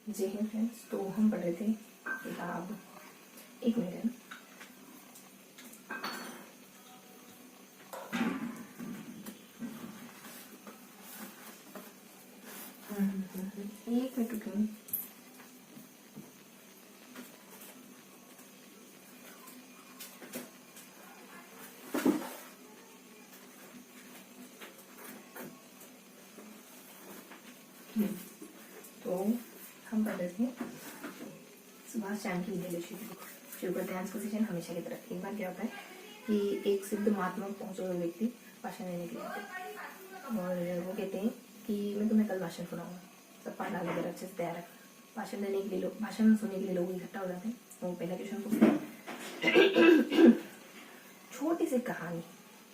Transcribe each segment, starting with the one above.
जय हिंद फ्रेंड्स। तो हम पढ़ रहे थे किताब, एक मिनट है ना, एक मिनट रुकिए। तो हम पढ़ रहे थे सुभाष चंद्र की विद्यालय शुरू करते हैं आज का सेशन। हमेशा की तरह एक बार क्या होता है कि एक सिद्ध महात्मा पहुंचे हुए व्यक्ति भाषण देने के लिए आते हैं और वो कहते हैं कि मैं तुम्हें कल भाषण सुनाऊंगा, सब पाठा वगैरह अच्छे से तैयार रखना। भाषण देने के लिए लोग, भाषण सुनने के लिए लोग इकट्ठा हो जाते हैं। वो पहला क्वेश्चन पूछते हैं, छोटी सी कहानी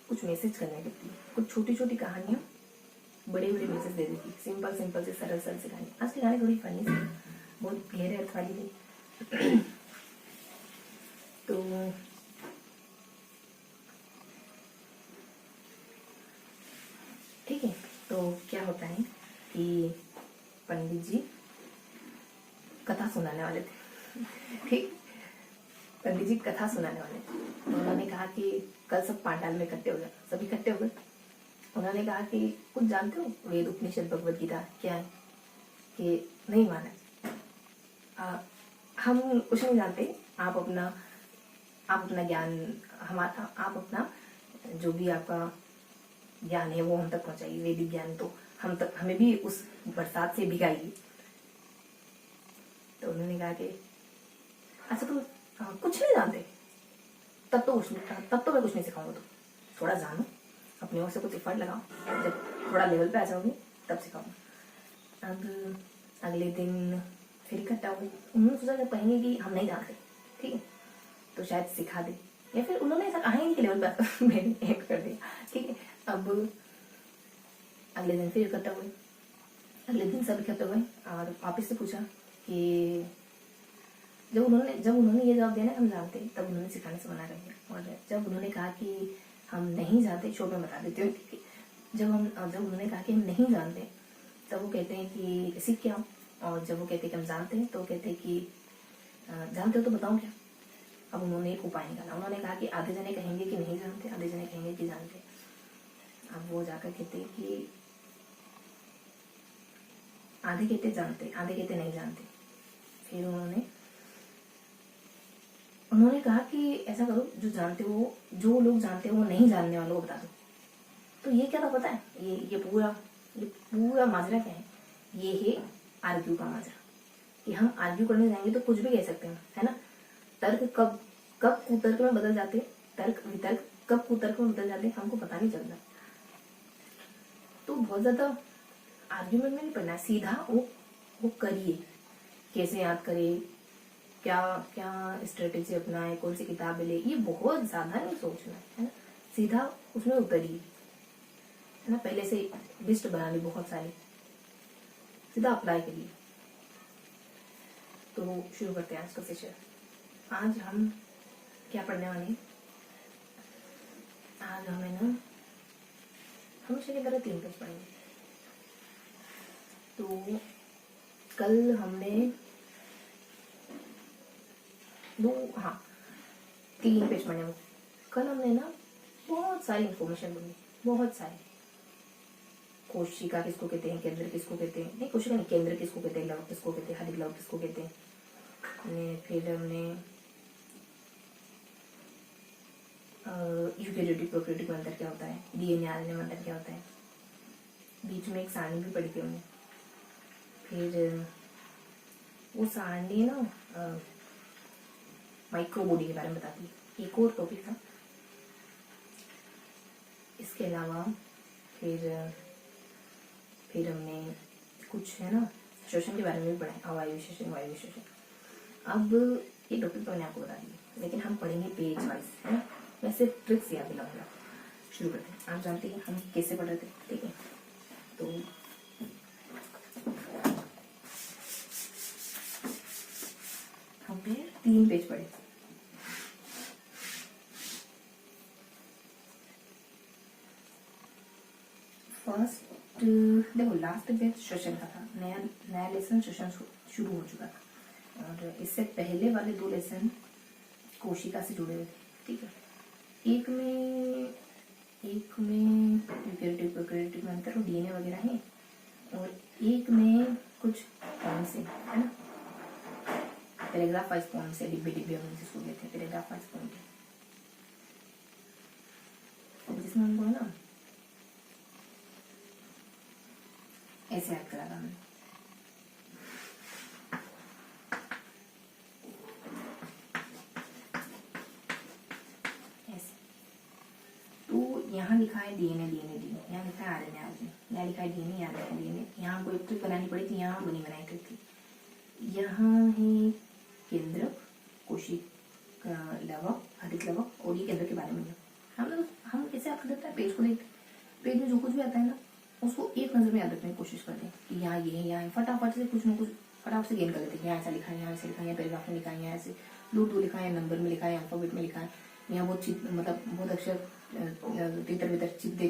कुछ मैसेज करने लगती है। कुछ छोटी छोटी कहानियाँ बड़े बड़े मैसेज दे देती है। सिंपल सिंपल से सरल सरल से कहानी। आज की कहानी थोड़ी फनी सी, बहुत गहरे अर्थ वाली नहीं। तो ठीक है, तो क्या होता है कि पंडित जी कथा सुनाने वाले थे। ठीक, पंडित जी कथा सुनाने वाले थे। तो उन्होंने कहा कि कल सब पांडाल में इकट्ठे हो जाए। सब इकट्ठे हो गए। उन्होंने कहा कि कुछ जानते हो वेद उपनिषद भगवद गीता क्या है? कि नहीं माना, हम कुछ नहीं जानते। आप अपना ज्ञान, हमारा आप अपना जो भी आपका ज्ञान है वो हम तक पहुंचाइए। वैदिक ज्ञान तो हम तक, हमें भी उस बरसात से भिगाइए। तो उन्होंने कहा कि अच्छा तुम कुछ नहीं जानते, तब तो मैं कुछ नहीं सिखाऊंगा। तुम थोड़ा जानो, अपने ओर से कुछ एफर्ट लगाओ, जब थोड़ा लेवल पे आ जाओगे तब सिखाऊंगा। अब अगले दिन फिर इकट्ठा हो गए। उन्होंने सोचा जब कहेंगे कि हम नहीं जानते, ठीक है, तो शायद सिखा दे, या फिर उन्होंने ऐसा कहेंगे कि लेवल पे मैंने ऐड कर दिया, ठीक है। अब अगले दिन फिर इकट्ठा हुए। अगले दिन सब इकट्ठे हुए और वापिस से पूछा कि जब उन्होंने ये जवाब दिया ना हम जानते, तब उन्होंने सिखाने से मना कर दिया। और जब उन्होंने कहा कि हम नहीं जानते, शो में बता देते हो, जब उन्होंने कहा कि हम नहीं जानते, तब वो कहते हैं कि सीख के आओ। और जब वो कहते हैं कि हम जानते हैं, तो कहते हैं कि जानते हो तो बताओ क्या। अब उन्होंने एक उपाय निकाला। उन्होंने कहा कि आधे जने कहेंगे कि नहीं जानते, आधे जने कहेंगे कि जानते। अब वो जाकर कहते हैं कि आधे कहते जानते, आधे कहते नहीं जानते। फिर उन्होंने कहा कि ऐसा करो, जो जानते हो, जो लोग जानते हो वो नहीं जानने वालों को बता दो। तो ये क्या था पता है? ये पूरा माजरा क्या है? ये है आर्ग्यू का माजरा। कि हम आर्ग्यू करने जाएंगे तो कुछ भी कह सकते हैं, है ना। तर्क कब कुतर्क में बदल जाते, तर्क वितर्क कब कुतर्क में बदल जाते हमको पता नहीं चलता। तो बहुत ज्यादा आर्ग्यूमेंट में नहीं पढ़ना है, सीधा वो करिए। कैसे याद करे, क्या क्या स्ट्रेटेजी अपनाए, कौन सी किताब ले, ये बहुत ज्यादा नहीं सोचना है ना। सीधा उसमें उतरिए, है ना। पहले से लिस्ट बना ली बहुत सारी, सीधा अप्लाई करिए। तो शुरू करते हैं आज का सेशन। आज हम क्या पढ़ने वाले हैं? आज हमें ना हमेशा की तरह 3 पेज पढ़ेंगे। तो कल हमने 3 पेज पढ़ने में, कल हमने ना बहुत सारी इंफॉर्मेशन ढूंढी, बहुत सारी। कोशिका किसको कहते हैं, केंद्र किसको कहते हैं, नहीं कोशिका नहीं, केंद्र किसको कहते हैं, लव किसको कहते हैं, हरित लव किसको कहते हैं। फिर हमने यूकेरियोटिक प्रोकैरियोटिक में अंतर क्या होता है, डीएनए आरएनए में अंतर क्या होता है। बीच में एक सारणी भी पढ़ी थी हमने। फिर वो सारणी ना माइक्रोबॉडी के बारे में बताती है। एक और टॉपिक था। इसके अलावा फिर हमने कुछ है ना श्वसन के बारे में भी पढ़ा, अवायु श्वसन, वायु श्वसन। अब ये टॉपिक तो मैंने आपको बता दिया, लेकिन हम पढ़ेंगे पेज वाइज, है ना। मैं सिर्फ ट्रिक्स याद दिलाऊंगा। शुरू करते हैं। आप जानते हैं हम कैसे पढ़ रहे थे, ठीक है। तो हमने 3 पेज पढ़े। फर्स्ट देखो लास्ट बैच श्वसन का था, नया नया लेसन श्वसन शुरू हो चुका था और इससे पहले वाले 2 लेसन कोशिका से जुड़े हुए थे, ठीक है। एक में यूकेरियोटिक प्रोकैरियोटिक में अंतर और डीएनए वगैरह है, और एक में कुछ पॉइंट्स है ना, पैराग्राफ वाइज पॉइंट्स है, डिब्बे हम जिसको कहते हैं पैराग्राफ वाइज पॉइंट है, जिसमें हमको है ना ऐसे याद करा था हमने। ऐसे तो यहाँ लिखा है डीएनए, यहाँ लिखा है आरएनए, यहाँ लिखा है डीएनए, यहाँ लिखा है डीएनए। यहाँ हमको एक ट्रिक बनानी पड़ी थी, यहाँ बनी बनाई ट्रिक थी। यहाँ है केंद्रक, कोशिका लवक, हरित लवक, और ये केंद्र के बारे में हम कैसे याद कर देते हैं, पेज को देख, पेज में जो कुछ भी आता है ना उसको एक नजर में याद रखने की कोशिश करते हैं कि यहाँ ये है, यहाँ फटाफट से कुछ न कुछ फटाफट से गेन कर लेते हैं। यहाँ ऐसा लिखा है, यहाँ ऐसे लिखा है, पैराग्राफ में लिखा है, यहाँ ऐसे दूर लिखा है, नंबर में लिखा है, अल्फाबेट में लिखा है, यहाँ बहुत मतलब बहुत अक्षर तितर बितर चिद्दे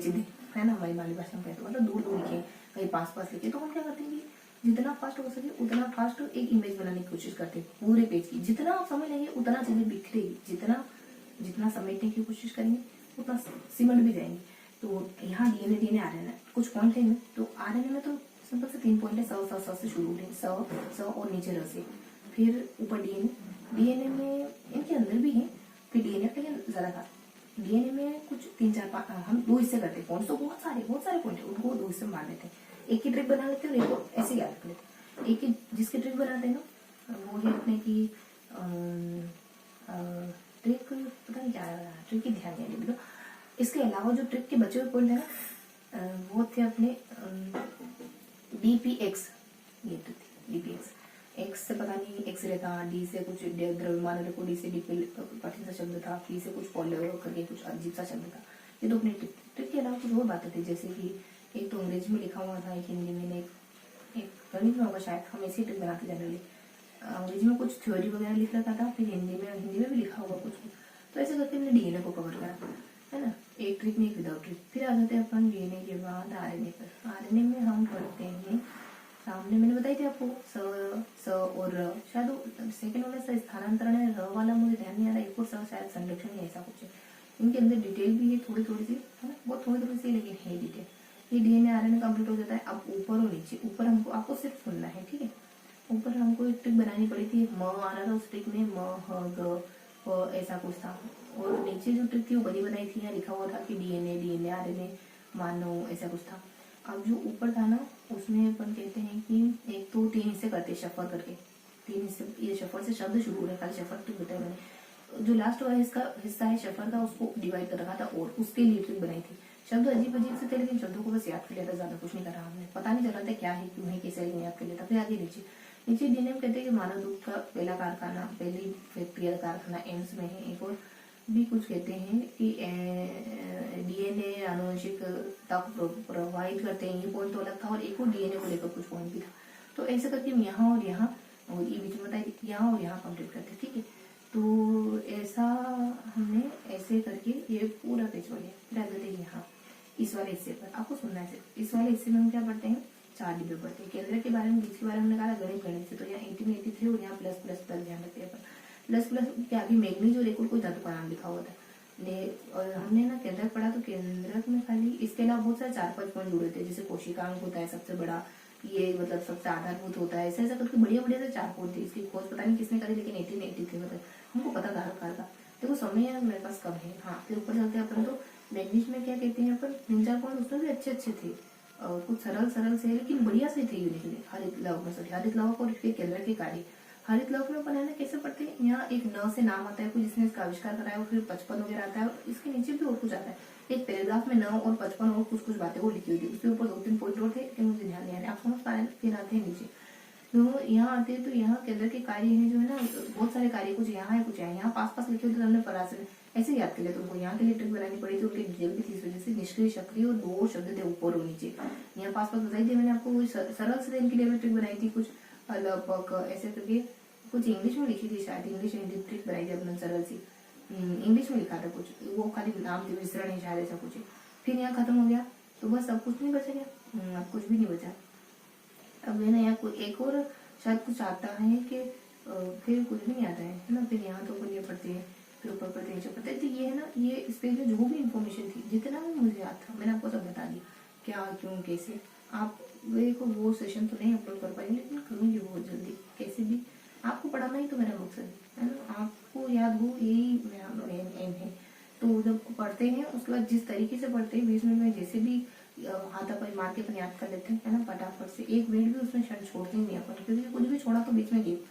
है ना, हमारी माली भाषा में कहते हैं, मतलब दूर लिखे, कहीं पास लिखे। तो हम क्या करते हैं कि जितना फास्ट हो सके उतना फास्ट एक इमेज बनाने की कोशिश करते हैं पूरे पेज की। जितना आप समय लेंगे उतना चीजें बिखरेगी, जितना समेटने की कोशिश करेंगे उतना सिमट भी जाएंगे। तो यहाँ डीएनए आरएनए कुछ पॉइंट है, तो आरएनए में तो सिंपल से 3 पॉइंट है, स से शुरू होते हैं, स और नीचे र से, फिर ऊपर डीएनए में इनके अंदर भी है, फिर डीएनए लेकिन जरा था। डीएनए में कुछ 3-4 हम 2 हिस्से करते हैं, पॉइंट्स तो बहुत सारे पॉइंट है, उनको 2 हिस्से में बांट देते हैं। एक की ट्रिक बना लेते हैं और एक को ऐसे याद कर लेते हैं। एक की जिसकी ट्रिक बनाते हैं ना वो है अपने की ट्रिक, पता नहीं क्या ट्रिक की ध्यान नहीं है। इसके अलावा जो ट्रिक के बचे हुए पॉइंट है ना वो थे अपने डीपीएक्स, ये तो थी डीपीएक्स। एक्स से पता नहीं एक्सरे था, डी से कुछ द्रव्यमान रखो, डी से डीपी कठिन सा शब्द था, पी से कुछ पॉलो करके कुछ अजीब सा शब्द था। ये तो अपने ट्रिक के अलावा कुछ और बातें थी, जैसे कि एक तो अंग्रेजी में लिखा हुआ था, एक हिंदी में, एक गणित में होगा शायद, हम ऐसी ट्रिक बनाते जनरली। अंग्रेजी में कुछ थ्योरी वगैरह लिख रखा था, फिर हिंदी में भी लिखा हुआ कुछ। तो ऐसे करके हमने डीएनए को कवर करा, है ना, एक ट्रिक में एक विदाउट ट्रिक। फिर आ जाते हैं अपन डीएनए के बाद आरएनए पर। आरएनए में हम पढ़ते हैं, सामने मैंने बताई थी आपको स और र, शायद सेकंड वाला सा स्थानांतरण है, र वाला मुझे ध्यान नहीं आ रहा, एक और स शायद संरक्षण है, ऐसा कुछ है। इनके अंदर डिटेल भी है थोड़ी सी, है ना, बहुत थोड़ी सी, लेकिन है डिटेल। ये डीएनए आरएनए कंप्लीट हो जाता है। अब ऊपर और नीचे, ऊपर हमको आपको सिर्फ सुनना है, ठीक है। ऊपर हमको एक ट्रिक बनानी पड़ी थी, म आ रहा था उस ट्रिक में, म ह ग ऐसा कुछ था। और नीचे जो ट्रिक थी वो बड़ी बनाई थी, यहाँ लिखा हुआ था कि डीएनए आरएनए मानव, ऐसा कुछ था। अब जो ऊपर था ना उसमें अपन कहते हैं कि एक तो 3 हिस्से करते हैं शफर करके, 3 हिस्से। ये शफर से शब्द शुरू हो रहा है, खाली शफर ट्रिक बताया मैंने। जो लास्ट वाला हिस्सा है शफर का, उसको डिवाइड कर रखा था और उसके लिए ट्रिक बनाई थी। शब्द अजीब से थे, लेकिन शब्दों को बस याद कर लिया था, ज्यादा कुछ नहीं करा हमने, पता नहीं चल रहा था क्या है क्यों है कैसे, लेकिन याद कर लिया था। फिर आगे नीचे डीएनए में कहते हैं कि मानव दूध का पहला कारखाना, पहली फैक्ट्री कारखाना एम्स में है। एक और भी कुछ कहते हैं कि डीएनए आनुवंशिकता को प्रोवाइड करते हैं, ये पॉइंट तो अलग था। और एक और डीएनए को लेकर कुछ पॉइंट भी था। तो ऐसे करके हम यहाँ और ये बीच में बताइए, यहाँ और यहाँ कंप्लीट करते, ठीक है। तो ऐसा हमने ऐसे करके ये पूरा पेज पढ़ लिया। फिर आ जाते हैं यहाँ इस वाले हिस्से पर, आपको सुनना है। इस वाले हिस्से में हम क्या पढ़ते हैं, 4 डिब्बे पढ़ते हैं। केंद्र के बारे में, बीच के बारे में कहा गणित से, तो यहाँ 80 में 83 और यहाँ प्लस ध्यान रखते हैं अपन। प्लस के आगे मैग्नीज और एक और कोई धातु का नाम लिखा हुआ था। और हमने ना केंद्रक पढ़ा, तो केंद्रक में खाली इसके अलावा बहुत सारे 4-5 पॉइंट जुड़े थे, जैसे कोशिकांग होता है सबसे बड़ा, ये मतलब सबसे आधारभूत होता है, ऐसा करके बढ़िया से 4 पॉइंट थे। इसकी खोज पता नहीं किसने करी, लेकिन 1883 मतलब हमको पता था हर का। देखो समय मेरे पास कम है। हाँ, फिर ऊपर चलते हैं अपन। तो मैग्नीज में क्या कहते हैं अपन, 3-4 पॉइंट उसमें भी अच्छे थे, कुछ सरल से, लेकिन बढ़िया से थे यूनिक। हरित लवक और इसके केंद्र के कार्य। हरित लवक में अपन है ना कैसे पढ़ते हैं, यहाँ एक न से नाम आता है, कोई जिसने इसका आविष्कार कराया, और फिर 55 वगैरह आता है, और इसके नीचे भी और कुछ आता है। एक पैराग्राफ में 9 और 55 और कुछ बातें वो लिखी हुई थी, उसके ऊपर 2-3 पॉइंट और थे, लेकिन मुझे ध्यान नहीं आ रहा, आप समझ पा रहे हैं। फिर आते हैं नीचे, तो यहाँ आते हैं, तो यहाँ केंद्र के कार्य है जो है ना, बहुत सारे कार्य, कुछ यहाँ है कुछ यहाँ पास लिखे होते, हमने पराशर ऐसे याद कर लिया। तुमको यहाँ के लिए ट्रिक बनानी पड़ी थी, उनकी डिटेल भी थी, इस वजह से निष्क्रिय सक्रिय और 2 शब्द थे ऊपर और नीचे। यहाँ पास बताई थी मैंने आपको, सरल से इनके लिए ट्रिक बनाई थी, कुछ अलग ऐसे करके, कुछ इंग्लिश में लिखी थी शायद, इंग्लिश हिंदी ट्रिक बनाई थी अपने सरल सी, इंग्लिश में लिखा था कुछ, वो खाली नाम थे, विसरण है शायद, ऐसा कुछ है। फिर यहाँ खत्म हो गया, तो बस अब कुछ नहीं बचा गया। अब कुछ भी नहीं बचा। अब है ना यहाँ कोई एक और शायद कुछ आता है कि फिर कुछ भी नहीं आता है ना, फिर यहाँ तो अपन ये पढ़ते हैं, फिर ऊपर पढ़ते नीचे पढ़ते। तो ये है ना, ये इस पे जो भी इन्फॉर्मेशन थी जितना भी मुझे याद था मैंने आपको सब बता दिया, क्या क्यों कैसे। आप वे को वो सेशन तो नहीं अपलोड कर पाएंगे, लेकिन करूँगी बहुत जल्दी। कैसे भी आपको पढ़ाना ही तो मेरा मकसद है ना, आपको याद हो, यही मेरा एम है। तो जब पढ़ते हैं उसके बाद जिस तरीके से पढ़ते हैं 20 मिनट में जैसे भी हाथापाई मार के अपन याद कर लेते हैं, है ना, फटाफट से। एक मिनट भी उसमें क्षण छोड़ते ही नहीं अपन, क्योंकि कुछ भी छोड़ा तो बीच में गेप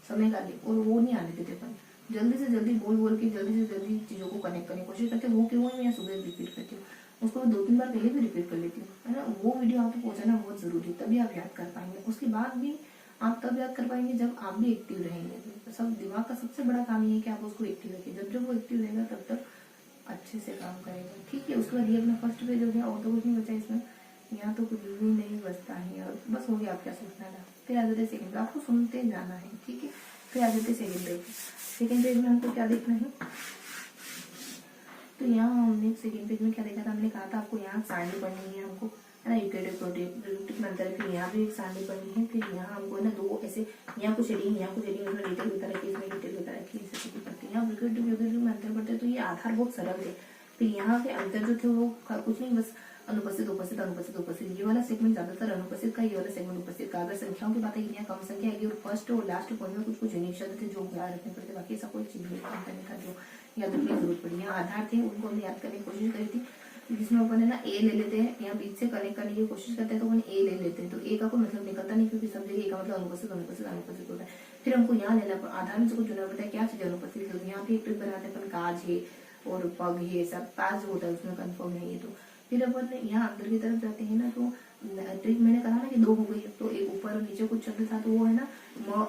समय का गेप, और वो नहीं आने देते अपन। जल्दी से जल्दी बोल बोल के जल्दी से जल्दी चीज़ों को कनेक्ट करने की कोशिश करते हैं। वो क्यों मैं सुबह रिपीट करती हूँ, उसको मैं 2-3 बार पहले भी रिपीट कर लेती हूँ, है ना। वो वीडियो आप तक पहुँचाना बहुत ज़रूरी है, तभी आप याद कर पाएंगे। उसके बाद भी आप तब याद कर पाएंगे जब आप भी एक्टिव रहेंगे। तो सब दिमाग का सबसे बड़ा काम ये है कि आप उसको एक्टिव रखिए। जब जब वो एक्टिव रहेगा तब तक अच्छे से काम करेगा, ठीक है। उसके बाद ये अपना फर्स्ट पेज हो गया, और तो कुछ नहीं बचा इसमें, यहाँ तो कुछ भी नहीं बचता है, और बस हो गया। आप क्या सोचना था, फिर आ जाते सेकंड पे, आपको सुनते जाना है, ठीक है। फिर आ जाते सेकंड पेज। सेकंड पेज में हमको क्या देखना है, तो यहाँ हमने सेकंड पेज में क्या देखा था, हमने कहा था आपको यहाँ सारणी पढ़नी है हमको, है ना, यूकेटिव प्रोडक्ट अंतर। फिर यहाँ भी एक सारणी पढ़नी है। फिर यहाँ हमको ना दो ऐसे, यहाँ कुछ हेडिंग, यहाँ कुछ हेडिंग, इसमें डिटेल होता रखी, इसमें डिटेल होता रखी, ऐसे पढ़ते हैं। यहाँ यूकेटिव में अंतर पढ़ते, तो ये आधार बहुत सरल थे। फिर यहाँ के अंतर जो थे वो कुछ नहीं, बस अनुपस्थित उपस्थित अनुपस्थित उपस्थित, ये वाला सेगमेंट ज्यादातर अनुपस्थित का, ये वाला सेगमेंट उपस्थित का। अगर संख्याओं की बात है, यहाँ कम संख्या आएगी, और फर्स्ट और लास्ट पॉइंट में कुछ कुछ यूनिक शब्द थे जो याद रखने पड़ते, बाकी ऐसा कोई चीज नहीं काम करने का जो याद रखने की जरूरत पड़ी। यहाँ आधार थे, उनको हमने याद करने की कोशिश करी थी, जिसमें अपन है ना ए ले लेते हैं, यहाँ बीच से कनेक्ट करने की कोशिश करते हैं, तो अपन ए ले लेते हैं। तो ए का कोई मतलब निकलता नहीं, क्योंकि सब जगह ए का मतलब अनुपस्थित अनुपस्थित अनुपस्थित होता है। फिर हमको यहाँ लेना, आधार में से कुछ चुना पड़ता है, क्या चीज अनुपस्थित होती है। यहाँ पे एक ट्रिक बनाते हैं अपन, काज है और पग है, सब पास होता है उसमें कंफर्म है ये। तो फिर अपन यहाँ अंदर की तरफ जाते हैं ना, तो ट्रिक मैंने कहा ना कि 2 हो गई, तो एक ऊपर और नीचे कुछ शब्द था, तो वो है ना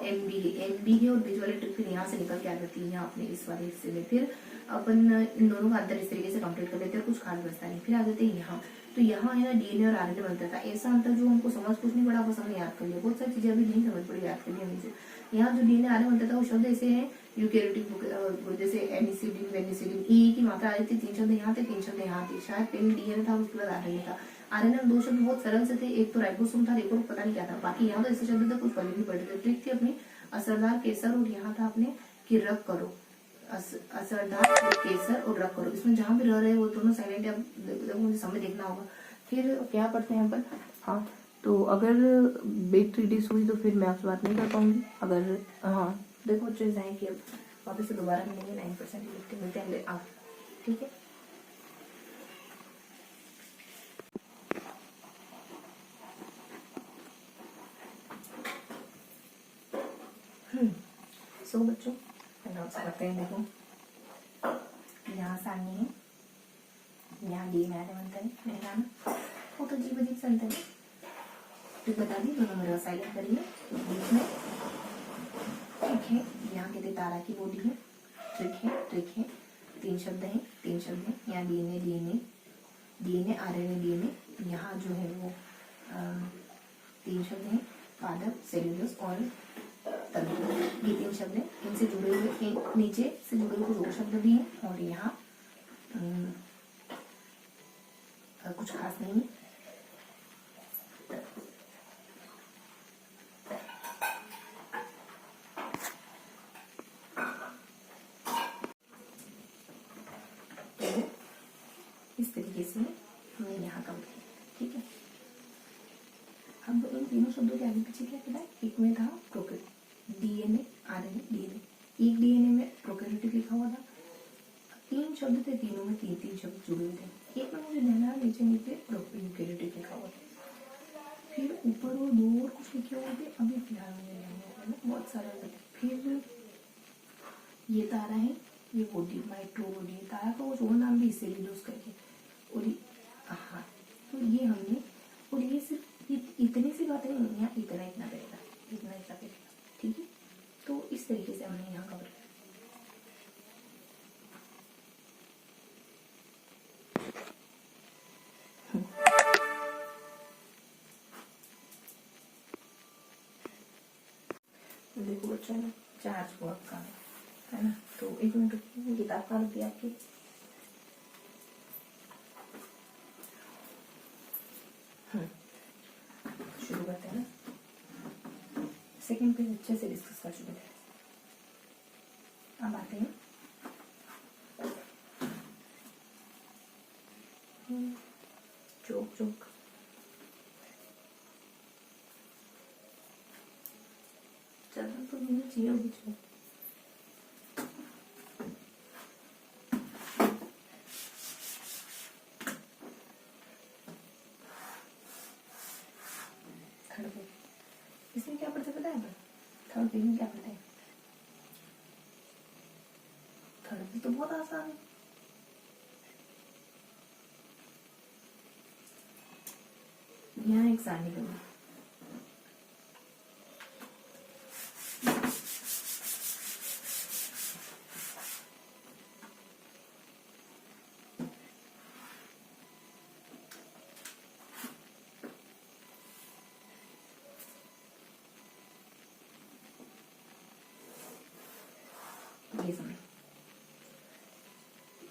एम बी है, और बीच वाले ट्रिक फिर यहाँ से निकल के आ जाती है यहाँ अपने इस वाले हिस्से में। फिर अपन इन दोनों का अंतर इस तरीके से कंप्लीट कर लेते हैं, कुछ खास बचता नहीं। फिर आ जाते हैं यहाँ, तो यहाँ है ना डीएनए और आरएनए बनता था। ऐसा अंतर जो हमको समझ कुछ नहीं पड़ा, बस हमने याद कर लिया। बहुत सारी चीजें अभी नहीं समझ पड़ी, याद कर लिया हमसे। यहाँ जो डीएनए आरएनए बनता था वो शब्द ऐसे है यूकेरियोटिक, जैसे एनिसिडिन वेनिसिडिन, ई की मात्रा आ रही थी, 3 शब्द यहाँ थे, 3 शब्द यहाँ थे। शायद पहले डीएनए था, उसके बाद आरएनए था। आरएनए में 2 शब्द बहुत सरल से थे, एक तो राइबोसोम था, एक और पता नहीं क्या था। बाकी यहाँ तो ऐसे शब्द थे कुछ पढ़े भी पढ़े थे। ट्रिक थी अपनी असरदार केसर, और यहाँ था अपने कि रख करो, असरदार केसर और रख करो। इसमें जहां भी रह रहे वो दोनों साइलेंट है, अब मुझे समय देखना होगा। फिर क्या पढ़ते हैं अपन, हाँ, तो अगर बेट रिड्यूस हुई तो फिर मैं आपसे बात नहीं कर पाऊंगी। अगर हाँ देखो बच्चों जाए कि अब वापस से दोबारा मिलेंगे, 9% लिखते मिलते हैं आप, ठीक है। सो बच्चों नोट्स करते हैं। देखो यहाँ सारणी है, यहाँ डी में आने बनता है, मेरे नाम वो तो अजीब अजीब संत है, तो बता दी दोनों मेरा साइलेंट करिए बीच में, ठीक है। यहाँ कहते तारा की बॉडी है, ट्रिक है, 3 शब्द हैं, 3 शब्द हैं। यहाँ डीएनए आरएनए डीएनए, यहाँ जो है वो 3 शब्द हैं, पादप सेल्यूलोस और तंतु, ये 3 शब्द हैं। इनसे जुड़े हुए नीचे से जुड़े हुए कुछ और शब्द भी हैं, और यहाँ कुछ खास नहीं है। तो इस तरीके से हमने यहाँ कवर किया, ठीक है। अब इन तीनों शब्दों के आगे पीछे क्या किया, एक में था डीएनए आरएनए डीएनए, एक डीएनए में प्रोकैरियोटिक लिखा हुआ था, 3 शब्द थे, तीनों में 3 शब्द जुड़े हुए थे। एक में मुझे ध्यान नीचे यूकेरियोटिक लिखा हुआ था, फिर ऊपर और 2 और कुछ लिखे हुए थे, अभी फिलहाल मुझे नहीं, बहुत सारे थे। फिर ये तारा है, ये बॉडी माइक्रो बॉडी है, तारा का कुछ और नाम भी इससे यूज करके, और हाँ, तो ये हमने, और ये सिर्फ इतनी सी बातें नहीं, यहाँ इतना करेगा, ठीक है। तो इस तरीके से हमने यहाँ कवर किया। देखो बच्चों ने चार्ज बहुत कम है ना, तो 1 मिनट रुकिए, किताब कहाँ रुकी आपकी। सेकंड पेज अच्छे से डिस्कस कर चुके थे। अब आते हैं जोक जोक। चलना तो नहीं चाहिए होगी जोक। थर्ड पेज इसमें क्या पढ़ते पता है? थर्ड पेज में क्या पढ़ते हैं? थर्ड पेज तो बहुत आसान है। यहाँ एक सारणी करूँ, ये समझ।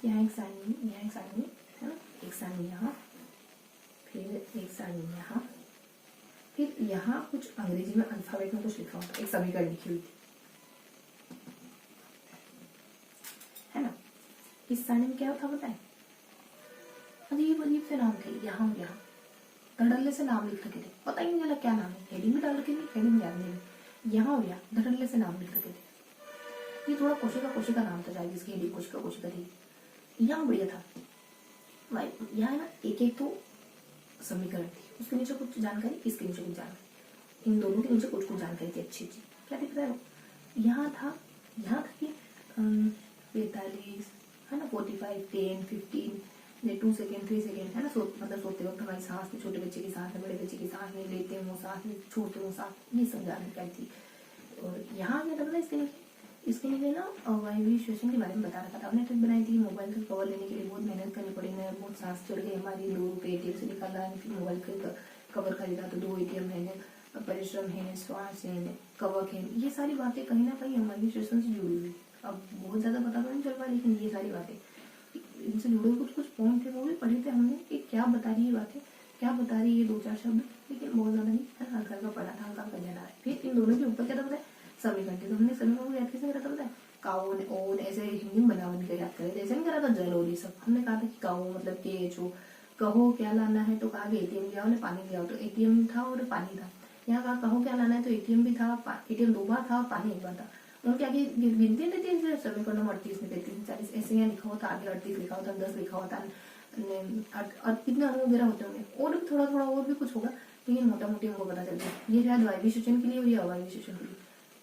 यहाँ एक सारणी, यहाँ एक सारणी है ना, एक सारणी यहाँ, फिर एक सारणी यहाँ, फिर यहाँ कुछ अंग्रेजी में अल्फाबेट में कुछ लिखा होता, एक समीकरण लिखी हुई थी, है ना। इस सारणी में क्या होता पता है? अजीब अजीब से नाम थे, यहाँ और यहाँ धड़ल्ले से नाम लिख रखे थे, पता ही नहीं चला क्या नाम है। हेडिंग भी डाल रखी थी, हेडिंग याद नहीं है, यहाँ और यहाँ धड़ल्ले से नाम लिख रखे थे। ये थोड़ा कोशिका नाम था शायद, जिसकी हेडिंग कोशिका थी। यहाँ बढ़िया था भाई, यहाँ ना एक एक तो समीकरण थी, उसके नीचे कुछ जानकारी, इसके नीचे कुछ जानकारी, इन दोनों के नीचे कुछ कुछ जानकारी थी अच्छी अच्छी। क्या दिख रहा है? यहाँ था कि 45 है ना, 45, 10, 15, 2 सेकेंड 3 सेकेंड है ना, मतलब सोते वक्त हमारी सांस में, छोटे बच्चे की सांस में, बड़े बच्चे की सांस में, लेते हो सांस में, छोड़ते हो सांस, ये सब जानकारी थी। और यहाँ क्या था इसके लिए ना वाइब्रेशन के बारे में बता रखा था। हमने ट्रिक बनाई थी, मोबाइल का कवर लेने के लिए बहुत मेहनत करनी पड़ी, मैं बहुत सांस चढ़ गई हमारी। 2 रुपये ATM से निकाला, फिर मोबाइल का कवर खरीदा, तो 2 ATM है, परिश्रम है, श्वास है, कवक है, ये सारी बातें कहीं ना कहीं हमारी सेशन से जुड़ी हुई। अब बहुत ज्यादा पता तो नहीं चल पाया, लेकिन ये सारी बातें इनसे जुड़े कुछ कुछ पॉइंट थे, वो भी पढ़े थे हमने कि क्या बता रही है बातें, क्या बता रही है ये 2-4 शब्द, लेकिन बहुत ज्यादा नहीं है, हल्का हल्का पढ़ा था, हल्का हल्का ध्यान आ रहा है। फिर इन दोनों के ऊपर क्या था पता है? समीकरण थे। तो हमने समीकरण को याद कैसे करा था पता है? काओन ओन ऐसे हिंदी में बना के याद करे थे, ऐसे नहीं करा था जल और ये सब। हमने कहा था कि काओ मतलब KHO, कहो क्या लाना है, तो कहा कि ATM ले आओ ने पानी ले आओ, तो ATM था और पानी था। यहाँ कहा कहो क्या लाना है, तो ATM भी था, ATM 2 बार था और पानी 1 बार था। उनके आगे गिनती नहीं थी, समीकरण नंबर 38 में 33 40 ऐसे यहाँ लिखा होता, आगे 38 लिखा होता, 10 लिखा होता, कितने अणु वगैरह होते होंगे, और भी थोड़ा थोड़ा और भी कुछ होगा, लेकिन मोटा मोटी हमको पता चल गया ये शायद वायवीय सेचन के लिए और ये अवायवीय सेचन के लिए,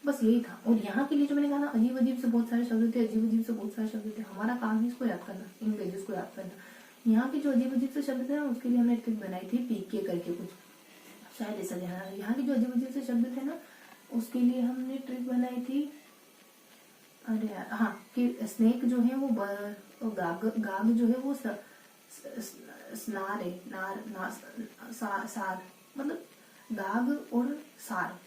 बस यही था। और यहाँ के लिए जो मैंने कहा ना, अजीब अजीब से बहुत सारे शब्द थे, अजीब अजीब से बहुत सारे शब्द थे। हमारा काम है इसको याद करना, इन पेजेस को याद करना। यहाँ के जो अजीब अजीब से शब्द थे ना, उसके लिए हमने ट्रिक बनाई थी, PK करके कुछ, शायद ऐसा ध्यान है। यहाँ के जो अजीब अजीब से शब्द थे ना, उसके लिए हमने ट्रिक बनाई थी, अरे यार हाँ, कि स्नेक जो है वो गाग जो है वो स्नार है, सार मतलब गाग और सार।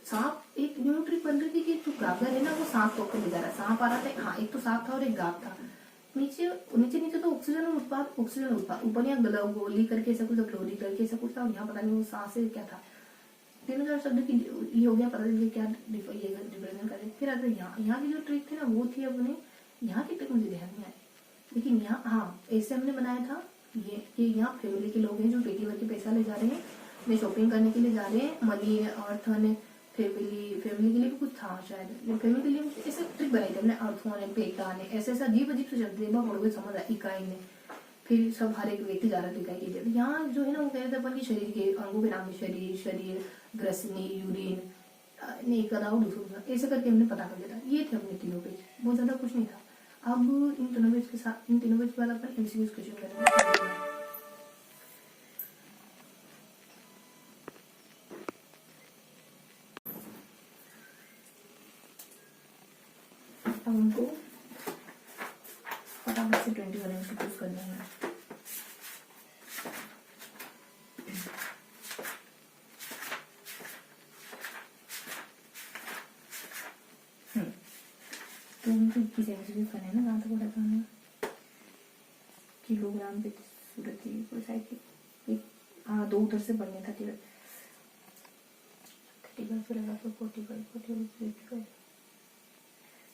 सांप एक न्यू ट्रिक बन रही थी कि जो गागर है ना वो सांप को ले जा रहा है, सांप आ रहा था, हाँ एक तो सांप था और एक गाग था। नीचे नीचे नीचे तो ऑक्सीजन और उत्पाद, ऊपर यहाँ गोली करके ऐसा कुछ, ग्लोरी करके ऐसा कुछ था, और यहाँ पता नहीं वो सांस से क्या था। 3-4 शब्द की ये हो गया, पता चल गया क्या रिप्रेजेंट कर रहे। फिर अगर यहाँ की जो ट्रिक थी ना वो थी, अपने यहाँ की ट्रिक मुझे ध्यान नहीं आई, लेकिन यहाँ हाँ ऐसे हमने बनाया था ये कि यहाँ फैमिली के लोग हैं जो पेटी भर के पैसा ले जा रहे हैं, वे शॉपिंग करने के लिए जा रहे हैं, मनी अर्थन फैमिली के लिए भी कुछ था शायद, फैमिली के लिए ऐसे ट्रिक बनाई थी हमने, अर्थों ने, पेटा ने, ऐसे ऐसा अजीब अजीब से शब्द बड़े समझ आया, इकाई ने, फिर सब हर एक व्यक्ति जा रहा था इकाई के लिए। यहाँ जो है ना वो कह रहे थे अपन की शरीर के अंगों के नाम में, शरीर, ग्रसनी, यूरिन, नहीं कदाऊ दूसरा, ऐसे करके हमने पता कर लिया था। ये थे अपने 3 पेज, बहुत ज्यादा कुछ नहीं था। अब इन 3 पेज के साथ, इन 3 पेज के बाद अपन MCQ क्वेश्चन करेंगे। अब हमको फटाफट से 21 MCQs करने हैं। तो हमको 21 MCQs करने हैं ना, कहाँ तक पढ़ा था हमने? किलोग्राम पे सूरत थी, हाँ 2 उधर से पढ़ने था, 35 से लगा तो 45, 55,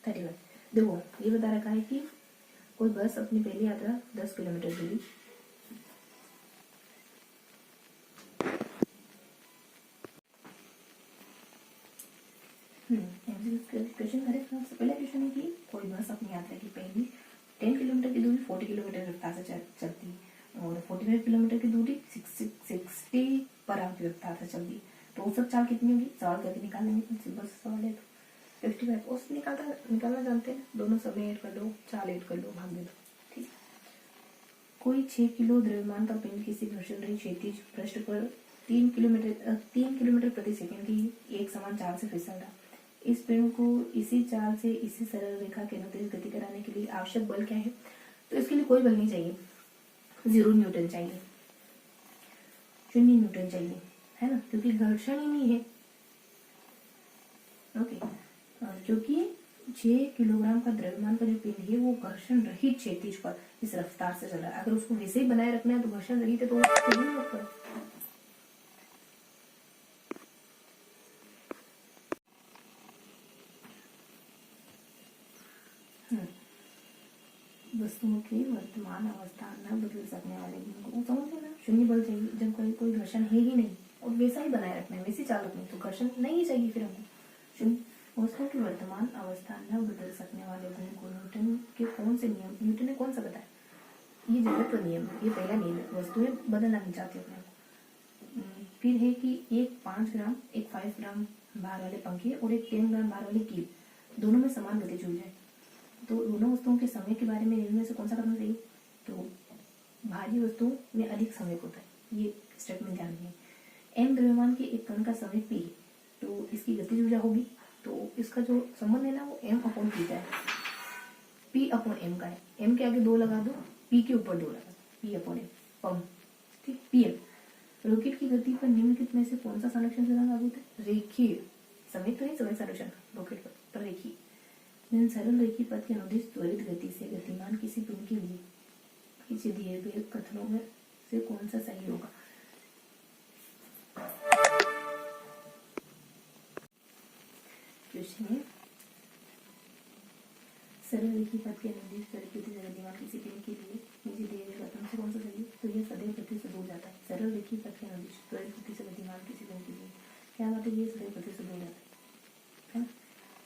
31। देखो ये बता रखा है कि कोई बस अपनी पहली यात्रा 10 किलोमीटर के लिए क्वेश्चन करेक्ट। सबसे पहला क्वेश्चन है कि कोई बस अपनी यात्रा की पहली 10 किलोमीटर की दूरी 40 किलोमीटर रफ्तार से चलती है और 45 किलोमीटर की दूरी 60 पर आवर की रफ्तार से चलती है। तो औसत चाल कितनी होगी? सवाल करके निकालेंगे। सिंपल सवाल है। तो 55 औसत निकालना जानते हैं। दोनों समय ऐड कर लो, चाल ऐड कर लो, भाग दे दो। ठीक। कोई 6 किलो द्रव्यमान का पिंड किसी घर्षण रहित क्षैतिज पृष्ठ पर 3 किलोमीटर प्रति सेकंड की एक समान चाल से फिसल रहा। इस पिंड को इसी चाल से इसी सरल रेखा के अनुदिश गति कराने के लिए आवश्यक बल क्या है? तो इसके लिए कोई बल नहीं चाहिए, 0 न्यूटन चाहिए, 0 न्यूटन चाहिए, है ना, क्योंकि घर्षण ही नहीं है। ओके, जो कि 6 किलोग्राम का द्रव्यमान का जो पिंड है वो घर्षण रहित क्षैतिज पर इस रफ्तार से चल रहा है। अगर उसको वैसे ही बनाए रखना है तो घर्षण रहित है तो कुछ नहीं होता। वस्तुओं की वर्तमान अवस्था न बदल सकने वाले गुण को समझ लेना। शून्य बल चाहिए जब कोई घर्षण है ही नहीं और वैसा ही बनाए रखना है, वैसे चाल रखनी, तो घर्षण नहीं चाहिए फिर हमको। शून्य वस्तुओं की वर्तमान अवस्था न बदल सकने वाले गुण को न्यूटन के कौन से नियम, न्यूटन ने कौन सा बताया? ये जगत नियम है, ये पहला नियम है। वस्तुएं बदलना नहीं चाहती अपने को। फिर है कि एक 5 ग्राम, एक 5 ग्राम भार वाले पंखे और एक 10 ग्राम भार वाली कील दोनों में समान गति जुड़ जाए तो दोनों वस्तुओं के समय के बारे में इनमें से कौन सा करना चाहिए? तो भारी वस्तुओं में अधिक समय होता है, ये स्टेटमेंट ध्यान रखिए। m द्रव्यमान के एक कण का समय p, तो इसकी गतिज ऊर्जा होगी, तो इसका जो संबंध है ना वो m/p का है, p/m का है। m के आगे 2 लगा दो, p के ऊपर 2 लगा दो, p/m पम। ठीक, pm। रॉकेट की गति पर निम्नलिखित में से कौन सा संरक्षण सिद्धांत लागू होता है? रेखीय समय तो नहीं, समय संरक्षण रॉकेट पर रेखीय। सरल रेखीय पथ के अनुदिश त्वरित गति से गतिमान किसी पिंड के लिए किसी दिए गए कथनों में से कौन सा सही होगा? क्वेश्चन है, सरल रेखीय पथ के अनुदिश त्वरित गति से गतिमान किसी पिंड के लिए किसी दिए गए कथनों से कौन सा सही है? तो यह सदैव गति से दूर जाता है। सरल रेखीय पथ के अनुदिश त्वरित गति से गतिमान किसी पिंड के लिए क्या बात है? ये सदैव गति से दूर जाता है।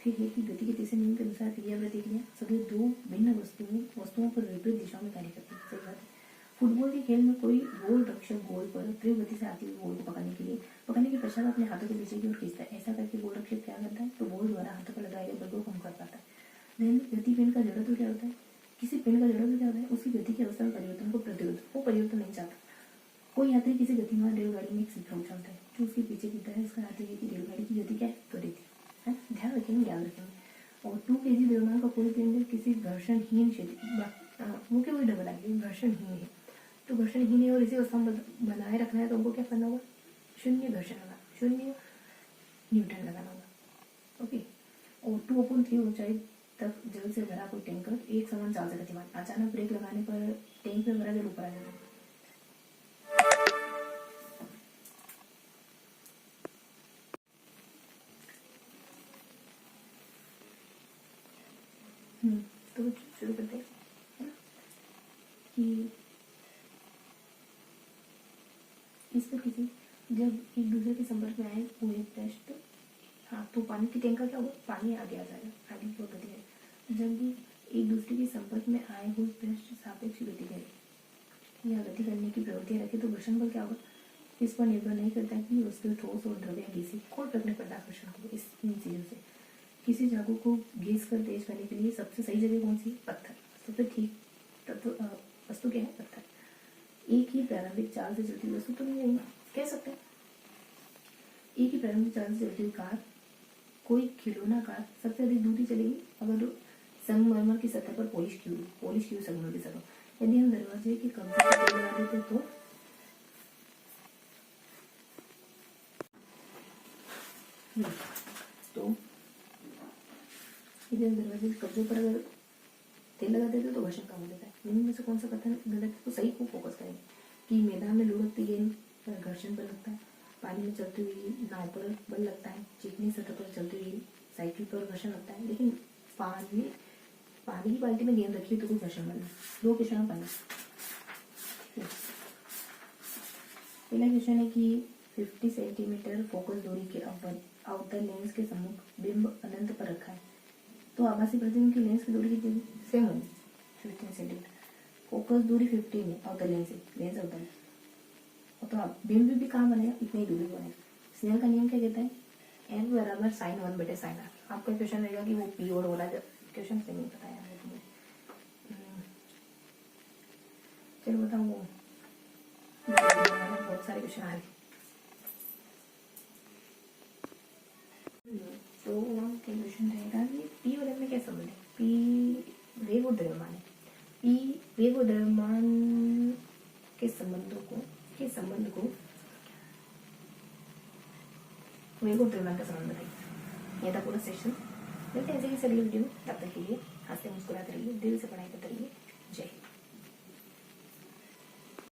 फिर है कि गति के तीसरे नियम के अनुसार क्रिया प्रतिक्रिया सदैव 2 भिन्न वस्तुओं पर विपरीत दिशाओं में कार्य करती है। सही बात है। फुटबॉल के खेल में कोई गोल रक्षक गोल पर तीव्र गति से आती हुई बॉल को पकड़ने के पश्चात अपने हाथों के पीछे की ओर खींचता है। ऐसा करके गोल रक्षक क्या करता है? तो बॉल द्वारा हाथों पर लगाए गए बल को कम कर पाता है। गति पिंड का जड़त्व क्या होता है? किसी पिंड का जड़त्व क्या होता है? उसकी गति की अवस्था में परिवर्तन को प्रतिरोध, वो परिवर्तन नहीं चाहता। कोई यात्री किसी गतिमान रेलगाड़ी में एक सीट पर उछलता है जो उसके पीछे गिरता है। इसका अर्थ है कि रेलगाड़ी की गति क्या है? त्वरित है। ध्यान रखेंगे, याद रखेंगे। और 2 kg द्रव्यमान का कोई पिंड किसी घर्षणहीन क्षेत्र, वो क्या वही डबल आएगी, घर्षणहीन है, तो घर्षणहीन है और इसी अवस्था में बनाए रखना है तो हमको क्या करना होगा? 0 घर्षण लगाना, 0 न्यूटन लगाना होगा। ओके। और 2/3 ऊंचाई तक जल से भरा कोई टैंकर एक समान चाल से गतिमान, अचानक ब्रेक लगाने पर टैंक में भरा जल ऊपर आ जाएगा। तो शुरू करते हैं कि इस पर किसी जब एक दूसरे के संपर्क में आए हुए पृष्ठ, हाँ, तो पानी की टैंक का क्या होगा? पानी आगे आ जाएगा, आगे की ओर गति है। जब भी एक दूसरे के संपर्क में आए हुए पृष्ठ सापेक्ष गति करे या गति करने की प्रवृत्ति रखे तो घर्षण बल क्या होगा? इस पर निर्भर नहीं करता कि उसके ठोस और द्रव्य गैसीय कोई फर्क नहीं पड़ता घर्षण को। इन चीजों से किसी चाकू को घिस कर तेज करने के लिए सबसे सही जगह कौन सी? पत्थर। सबसे ठीक वस्तु क्या है? पत्थर। एक ही प्रारंभिक चाल से चलती वस्तु तो नहीं रहेगी, कह सकते हैं। एक ही प्रारंभिक चाल से चलती हुई कार, कोई खिलौना कार सबसे अधिक दूरी चलेगी अगर संगमरमर की सतह पर पॉलिश की हुई संगमरमर की सतह। यदि हम दरवाजे के कब्जे पर तेल लगा देते तो यदि हम दरवाजे के कब्जे पर अगर तेल लगा देते तो घर्षण कम हो जाता है। निम्न में से कौन सा कथन गलत है? तो सही को फोकस करेंगे कि मैदान में लुढ़कती गेंद पर घर्षण पर लगता है, पानी में चलती हुई नाव पर बल लगता है, चिकनी सतह पर चलती हुई साइकिल पर घर्षण लगता है, लेकिन पानी की बाल्टी में गेंद रखी तो कोई घर्षण बना। 2 क्वेश्चन बना। पहला क्वेश्चन है कि 50 सेंटीमीटर फोकस दूरी के अवतल लेंस के सम्मुख बिंब अनंत पर रखा है, तो आभासी प्रतिबिंब की लेंस की दूरी कितनी सेम होगी 15 सेंटीमीटर। फोकस दूरी 15 है अवतल लेंस से, लेंस अवतल है, तो आप बिंब भी कहाँ बनेगा, इतनी दूरी बनेगा। स्नेल का नियम क्या कहता है, n बराबर sin 1 बटे sin r। आपका क्वेश्चन रहेगा कि वो पी और वाला क्वेश्चन से नहीं पता है तुम्हें। चलो बताओ, वो बहुत सारे क्वेश्चन आ रहे। तो क्वेश्चन रहेगा कि पी और एम में क्या संबंध है। पी वेग और द्रव्यमान है। पी वेग और द्रव्यमान के संबंध को वेग और द्रव्यमान का संबंध बताइए। यह था पूरा सेशन। मिलते हैं ऐसे ही अगली वीडियो में, तब तक के लिए हंसते मुस्कुराते रहिए, दिल से पढ़ाई